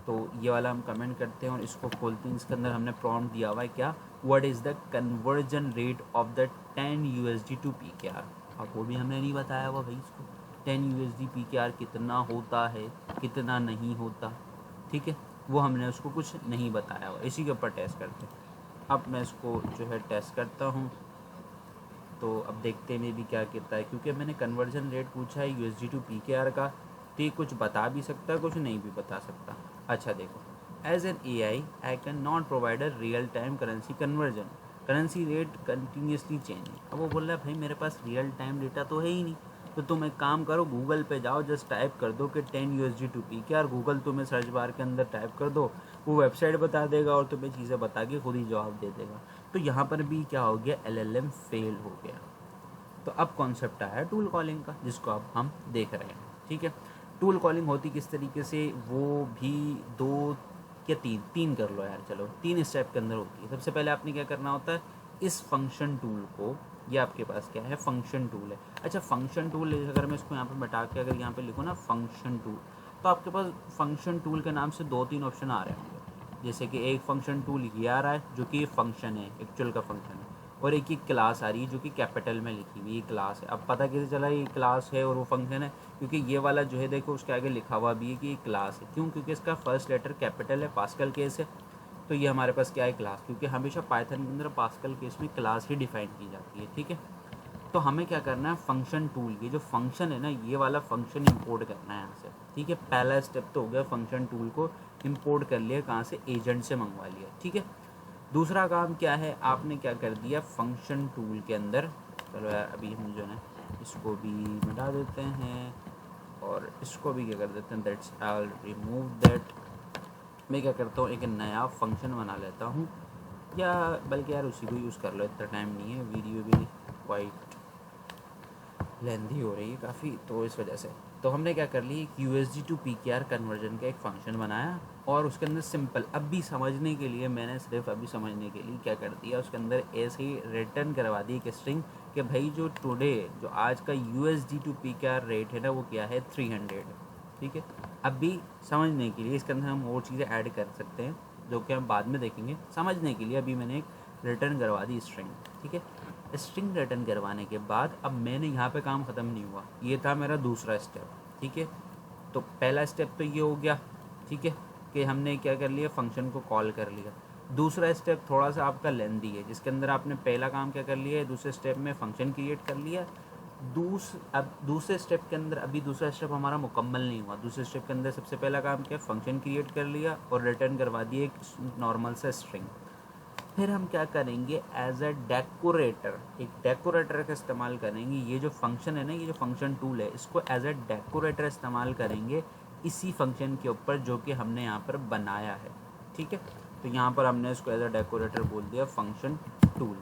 तो ये वाला हम कमेंट करते हैं और इसको खोलते हैं। इसके अंदर हमने प्रॉम्प्ट दिया हुआ है क्या, what is the conversion rate of the 10 USD to PKR। अब वो भी हमने नहीं बताया हुआ भाई इसको 10 USD PKR कितना होता है कितना नहीं होता, ठीक है, वो हमने उसको कुछ नहीं बताया हुआ। इसी के ऊपर टेस्ट करते हैं। अब मैं इसको जो है टेस्ट करता हूँ, तो अब देखते हैं मैं भी क्या कहता है, क्योंकि मैंने कन्वर्जन रेट पूछा है USD टू PKR का, तो ये कुछ बता भी सकता है कुछ नहीं भी बता सकता। अच्छा देखो, as an I can not provide a real time currency conversion, currency rate continuously changing. अब वो बोल रहा है भाई मेरे पास रियल टाइम डेटा तो है ही नहीं, तो तुम एक काम करो गूगल पे जाओ, जस्ट टाइप कर दो कि 10 USD टू PKR, गूगल तुम्हें सर्च बार के अंदर टाइप कर दो, वो वेबसाइट बता देगा और तुम्हें चीज़ें बता के खुद ही जवाब दे देगा। तो यहाँ पर भी क्या हो गया, LLM फेल हो गया। तो अब कॉन्सेप्ट आया टूल कॉलिंग का, जिसको अब हम देख रहे हैं, ठीक है। टूल कॉलिंग होती किस तरीके से, वो भी दो या तीन कर लो यार, चलो 3 स्टेप के अंदर होती है। सबसे पहले आपने क्या करना होता है, इस फंक्शन टूल को, ये आपके पास क्या है, फंक्शन टूल है। अच्छा फंक्शन टूल अगर मैं इसको यहाँ पे बैठा के अगर यहाँ पे लिखूँ ना फंक्शन टूल, तो आपके पास फंक्शन टूल के नाम से 2-3 ऑप्शन आ रहे होंगे। जैसे कि एक फंक्शन टूल ये आ रहा है जो कि फंक्शन है, एक्चुअल का फंक्शन है, और एक ही क्लास आ रही है जो कि कैपिटल में लिखी हुई ये क्लास है। अब पता कैसे चला ये क्लास है और वो फंक्शन है, क्योंकि ये वाला जो है देखो उसके आगे लिखा हुआ भी है कि ये क्लास है। क्यों? क्योंकि इसका फर्स्ट लेटर कैपिटल है, पास्कल केस है, तो ये हमारे पास क्या है, क्लास। क्योंकि हमेशा पाइथन के अंदर पास्कल केस में क्लास ही डिफाइन की जाती है, ठीक है। तो हमें क्या करना है, फंक्शन टूल, ये जो फंक्शन है ना, ये वाला फंक्शन इंपोर्ट करना है यहाँ से, ठीक है। पहला स्टेप तो हो गया, फंक्शन टूल को इंपोर्ट कर लिया, कहाँ से, एजेंट से मंगवा लिया, ठीक है। दूसरा काम क्या है, आपने क्या कर दिया फंक्शन टूल के अंदर, चलो यार अभी हम जो है इसको भी मिटा देते हैं और इसको भी क्या कर देते हैं, दैट्स आई रिमूव दैट। मैं क्या करता हूँ, एक नया फंक्शन बना लेता हूँ, या बल्कि यार उसी को यूज़ कर लो, इतना टाइम नहीं है, वीडियो भी क्वाइट लेंथी हो रही है काफ़ी, तो इस वजह से। तो हमने क्या कर ली, USD टू PKR कन्वर्जन का एक फ़ंक्शन बनाया और उसके अंदर सिंपल, अब भी समझने के लिए मैंने सिर्फ अभी समझने के लिए क्या कर दिया, उसके अंदर ऐसे ही रिटर्न करवा दी एक स्ट्रिंग कि भाई जो टुडे जो आज का USD टू PKR रेट है ना वो क्या है, 300, ठीक है। अब भी समझने के लिए इसके अंदर हम और चीज़ें ऐड कर सकते हैं जो कि हम बाद में देखेंगे। समझने के लिए अभी मैंने एक रिटर्न करवा दी स्ट्रिंग, ठीक है। स्ट्रिंग रिटर्न करवाने के बाद अब मैंने यहाँ पे काम ख़त्म नहीं हुआ, ये था मेरा दूसरा स्टेप, ठीक है। तो पहला स्टेप तो ये हो गया, ठीक है, कि हमने क्या कर लिया, फंक्शन को कॉल कर लिया। दूसरा स्टेप थोड़ा सा आपका लेंथी है, जिसके अंदर आपने पहला काम क्या कर लिया है, दूसरे स्टेप में फंक्शन क्रिएट कर लिया। अब दूसरे स्टेप के अंदर, अभी दूसरा स्टेप हमारा मुकम्मल नहीं हुआ। दूसरे स्टेप के अंदर सबसे पहला काम क्या, फंक्शन क्रिएट कर लिया और रिटर्न करवा दिया एक नॉर्मल सा स्ट्रिंग। फिर हम क्या करेंगे, एज अ डेकोरेटर, एक डेकोरेटर का इस्तेमाल करेंगे। ये जो फंक्शन है ना, ये जो फंक्शन टूल है, इसको एज अ डेकोरेटर इस्तेमाल करेंगे इसी फंक्शन के ऊपर जो कि हमने यहाँ पर बनाया है, ठीक है। तो यहाँ पर हमने इसको एज अ डेकोरेटर बोल दिया फंक्शन टूल,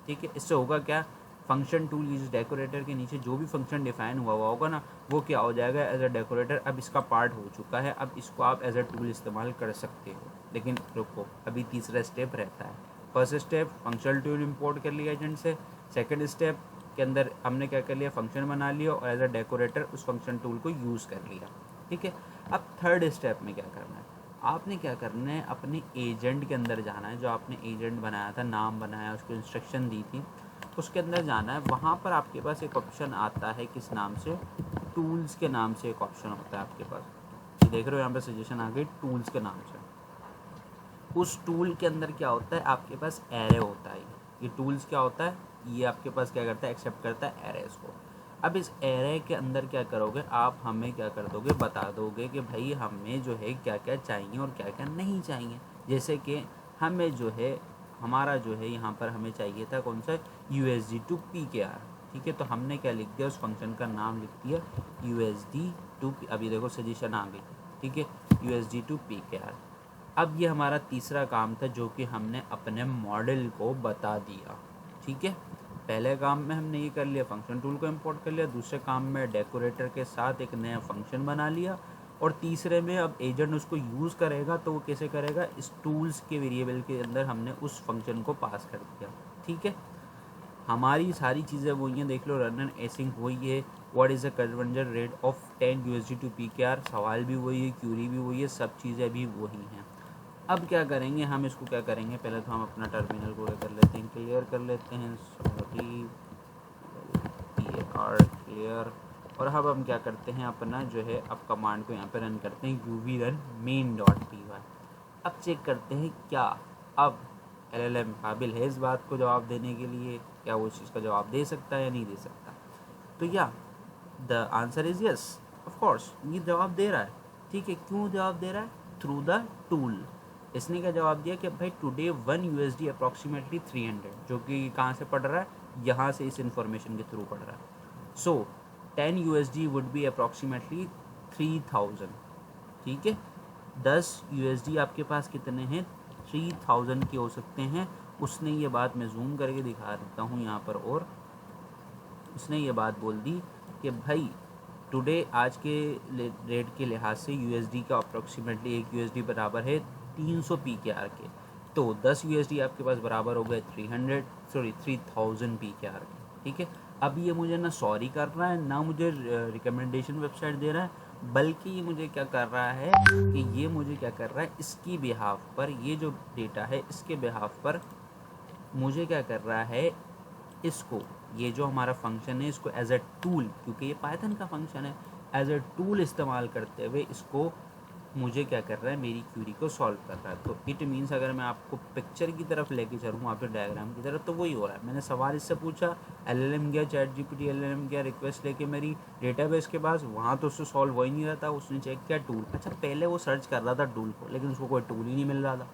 ठीक है। इससे होगा क्या, फंक्शन टूल इस डेकोरेटर के नीचे जो भी फंक्शन डिफाइन हुआ होगा ना, वो क्या हो जाएगा, एज अ डेकोरेटर अब इसका पार्ट हो चुका है। अब इसको आप एज अ टूल इस्तेमाल कर सकते हो। लेकिन रुको, अभी तीसरा स्टेप रहता है। First step functional tool import कर लिया एजेंट से, सेकंड स्टेप के अंदर हमने क्या कर लिया, फंक्शन बना लिया और एज अ डेकोरेटर उस फंक्शन टूल को यूज़ कर लिया, ठीक है। अब थर्ड स्टेप में क्या करना है, आपने क्या करना है, अपने एजेंट के अंदर जाना है, जो आपने एजेंट बनाया था, नाम बनाया, उसको इंस्ट्रक्शन दी थी, उसके अंदर जाना है। वहाँ पर आपके पास एक ऑप्शन आता है, किस नाम से, टूल्स के नाम से एक ऑप्शन होता है आपके पास। ये देख रहे हो यहाँ पे सजेशन आ गई टूल्स के नाम से। उस टूल के अंदर क्या होता है, आपके पास एरे होता है। ये टूल्स क्या होता है, ये आपके पास क्या करता है, एक्सेप्ट करता है एरेस को। अब इस एरे के अंदर क्या करोगे आप, हमें क्या कर दोगे, बता दोगे कि भाई हमें जो है क्या क्या चाहिए और क्या क्या नहीं चाहिए। जैसे कि हमें जो है, हमारा जो है यहाँ पर हमें चाहिए था कौन सा, USD टू PKR। ठीक है, तो हमने क्या लिख दिया, उस फंक्शन का नाम लिख दिया USD टू, अभी देखो सजेशन आ गई। ठीक है, USD टू PKR। अब ये हमारा तीसरा काम था जो कि हमने अपने मॉडल को बता दिया। ठीक है, पहले काम में हमने ये कर लिया, फंक्शन टूल को इंपोर्ट कर लिया। दूसरे काम में डेकोरेटर के साथ एक नया फंक्शन बना लिया। और तीसरे में अब एजेंट उसको यूज़ करेगा तो वो कैसे करेगा, इस टूल्स के वेरिएबल के अंदर हमने उस फंक्शन को पास कर दिया। ठीक है, हमारी सारी चीज़ें वही हैं, देख लो, रन एंड एसिंग वही है, what is the conversion rate of 10 USD to PKR, सवाल भी वही है, क्यूरी भी वही है, सब चीज़ें भी वही हैं। अब क्या करेंगे हम, इसको क्या करेंगे, पहले तो हम अपना टर्मिनल को कर लेते हैं, क्लियर कर लेते हैं, सॉरी PAR क्लियर। और अब हम क्या करते हैं, अपना जो है अब कमांड को यहाँ पे रन करते हैं, UV run main.py। अब चेक करते हैं क्या अब LLM काबिल है इस बात को जवाब देने के लिए, क्या वो इस चीज़ का जवाब दे सकता है या नहीं दे सकता। तो या the answer is yes, of course ये जवाब दे रहा है। ठीक है, क्यों जवाब दे रहा है, थ्रू द टूल। इसने क्या जवाब दिया कि भाई टुडे 1 USD अप्रॉक्सीमेटली 300, जो कि कहाँ से पढ़ रहा है, यहाँ से इस इंफॉर्मेशन के थ्रू पढ़ रहा है। सो 10 USD वुड बी अप्रॉक्सीमेटली 3000। ठीक है, 10 USD आपके पास कितने हैं, 3000 के हो सकते हैं। उसने ये बात, मैं जूम करके दिखा देता हूँ यहाँ पर, और उसने ये बात बोल दी कि भाई टुडे आज के रेट के लिहाज से USD का अप्रॉक्सीमेटली 1 USD बराबर है 300 PKR के। तो 10 USD आपके पास बराबर हो गए 3000 PKR के। ठीक है, अब ये मुझे ना सॉरी कर रहा है, ना मुझे रिकमेंडेशन वेबसाइट दे रहा है, बल्कि ये मुझे क्या कर रहा है कि ये मुझे क्या कर रहा है, इसकी बिहाफ पर, ये जो डेटा है इसके बिहाफ पर मुझे क्या कर रहा है, इसको, ये जो हमारा फंक्शन है इसको एज अ टूल, क्योंकि ये पाइथन का फंक्शन है, एज अ टूल इस्तेमाल करते हुए इसको मुझे क्या कर रहा है, मेरी क्यूरी को सॉल्व कर रहा है। तो इट मीन्स अगर मैं आपको पिक्चर की तरफ लेके चलूँ, वहाँ पे डायग्राम की तरफ, तो वही हो रहा है। मैंने सवाल इससे पूछा, LLM गया, ChatGPT LLM गया रिक्वेस्ट लेके मेरी डेटाबेस के पास, वहाँ तो उससे सॉल्व हो ही नहीं रहा था। उसने चेक किया टूल, अच्छा पहले वो सर्च कर रहा था टूल को, लेकिन उसको कोई टूल ही नहीं मिल रहा था।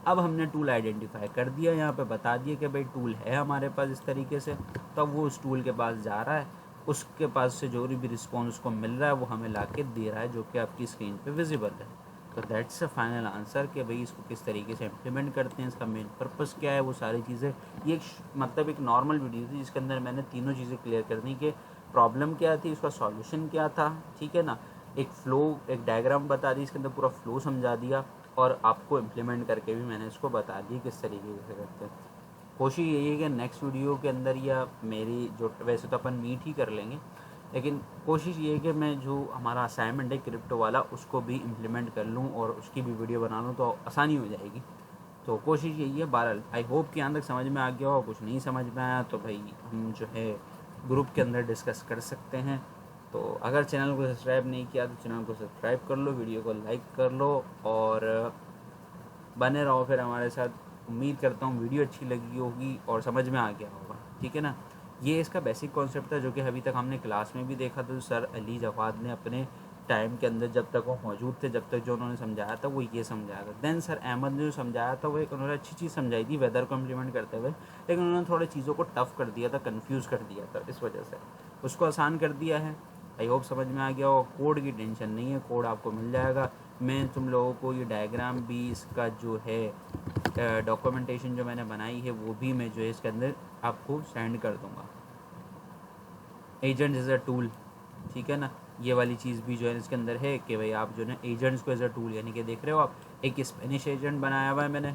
अब हमने टूल आइडेंटिफाई कर दिया, यहाँ पे बता दिया कि भाई टूल है हमारे पास इस तरीके से। तो अब वो उस टूल के पास जा रहा है, उसके पास से जो भी रिस्पॉन्स उसको मिल रहा है वो हमें ला के दे रहा है, जो कि आपकी स्क्रीन पे विजिबल है। तो दैट्स अ फाइनल आंसर कि भाई इसको किस तरीके से इम्प्लीमेंट करते हैं, इसका मेन पर्पस क्या है, वो सारी चीज़ें। ये मतलब एक नॉर्मल वीडियो थी जिसके अंदर मैंने तीनों चीज़ें क्लियर कर दी कि प्रॉब्लम क्या थी, उसका सॉल्यूशन क्या था। ठीक है ना, एक फ़्लो, एक डायग्राम बता दी, इसके अंदर पूरा फ़्लो समझा दिया, और आपको इम्प्लीमेंट करके भी मैंने इसको बता दी किस तरीके से करते हैं। कोशिश यही है कि नेक्स्ट वीडियो के अंदर, या मेरी जो, वैसे तो अपन मीट ही कर लेंगे, लेकिन कोशिश ये है कि मैं जो हमारा असाइनमेंट है क्रिप्टो वाला उसको भी इम्प्लीमेंट कर लूँ और उसकी भी वीडियो बना लूँ, तो आसानी हो जाएगी। तो कोशिश यही है। बहरहाल आई होप कि यहाँ तक समझ में आ गया हो। कुछ नहीं समझ में आया तो भाई हम जो है ग्रुप के अंदर डिस्कस कर सकते हैं। तो अगर चैनल को सब्सक्राइब नहीं किया तो चैनल को सब्सक्राइब कर लो, वीडियो को लाइक कर लो और बने रहो फिर हमारे साथ। उम्मीद करता हूँ वीडियो अच्छी लगी होगी और समझ में आ गया होगा। ठीक है ना, ये इसका बेसिक कॉन्सेप्ट था जो कि अभी तक हमने क्लास में भी देखा था, जो सर अली जवाद ने अपने टाइम के अंदर जब तक वो मौजूद थे, जब तक जो उन्होंने समझाया था वो ये समझाया था। देन सर अहमद ने जो समझाया था वो एक उन्होंने अच्छी चीज़ समझाई थी वेदर को इम्प्लीमेंट करते हुए, लेकिन उन्होंने थोड़ी चीज़ों को टफ कर दिया था, कन्फ्यूज़ कर दिया था, इस वजह से उसको आसान कर दिया है। आई होप समझ में आ गया हो। कोड की टेंशन नहीं है, कोड आपको मिल जाएगा। मैं तुम लोगों को ये डायग्राम भी, इसका जो है डॉक्यूमेंटेशन जो मैंने बनाई है वो भी मैं जो है इसके अंदर आपको सेंड कर दूँगा। एजेंट इज़ अ टूल, ठीक है ना, ये वाली चीज़ भी जो है इसके अंदर है कि भाई आप जो है एजेंट्स को एज अ टूल, यानी कि देख रहे हो आप, एक स्पेनिश एजेंट बनाया हुआ है मैंने,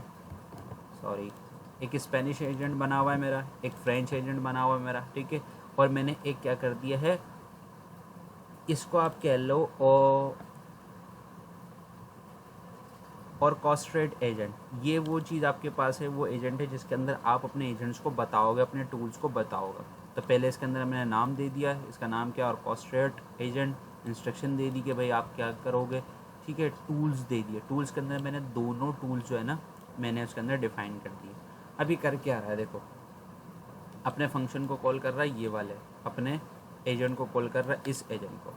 सॉरी, एक स्पेनिश एजेंट बना हुआ है मेरा, एक फ्रेंच एजेंट बना हुआ है मेरा। ठीक है, और मैंने एक क्या कर दिया है, इसको आप कह लो और कॉस्ट्रेट एजेंट। ये वो चीज़ आपके पास है, वो एजेंट है जिसके अंदर आप अपने एजेंट्स को बताओगे, अपने टूल्स को बताओगे। तो पहले इसके अंदर मैंने नाम दे दिया है, इसका नाम क्या, और कॉस्ट्रेट एजेंट, इंस्ट्रक्शन दे दी कि भाई आप क्या करोगे। ठीक है, टूल्स दे दिए, टूल्स के अंदर मैंने दोनों टूल्स जो है ना मैंने उसके अंदर डिफाइन कर दिए। अभी कर क्या रहा है देखो, अपने फंक्शन को कॉल कर रहा है ये वाले, अपने एजेंट को कॉल कर रहा है इस एजेंट को,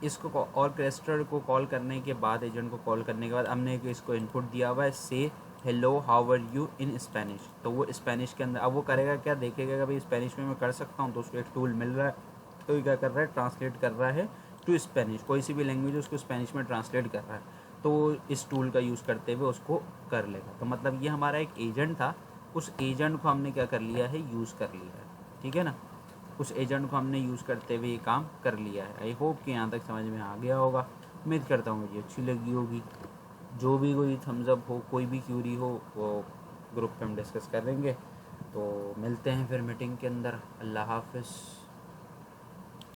इसको और क्रेस्टर को कॉल करने के बाद, एजेंट को कॉल करने के बाद हमने इसको इनपुट दिया हुआ है से hello how are you in Spanish. तो वो स्पेनिश के अंदर अब वो करेगा क्या, देखेगा कि भाई स्पेनिश में मैं कर सकता हूँ, तो उसको एक टूल मिल रहा है, तो ये क्या कर रहा है, ट्रांसलेट कर रहा है टू स्पेनिश, कोई सी भी लैंग्वेज उसको स्पेनिश में ट्रांसलेट कर रहा है, तो इस टूल का यूज़ करते हुए उसको कर लेगा। तो मतलब ये हमारा एक एजेंट था, उस एजेंट को हमने क्या कर लिया है, यूज़ कर लिया है, ठीक है ना। उस एजेंट को हमने यूज़ करते हुए ये काम कर लिया है। आई होप कि यहाँ तक समझ में आ गया होगा, उम्मीद करता हूँ मुझे अच्छी लगी होगी। जो भी कोई थम्स अप हो, कोई भी क्यूरी हो, वो ग्रुप पे हम डिस्कस करेंगे। तो मिलते हैं फिर मीटिंग के अंदर। अल्लाह हाफ़िज़।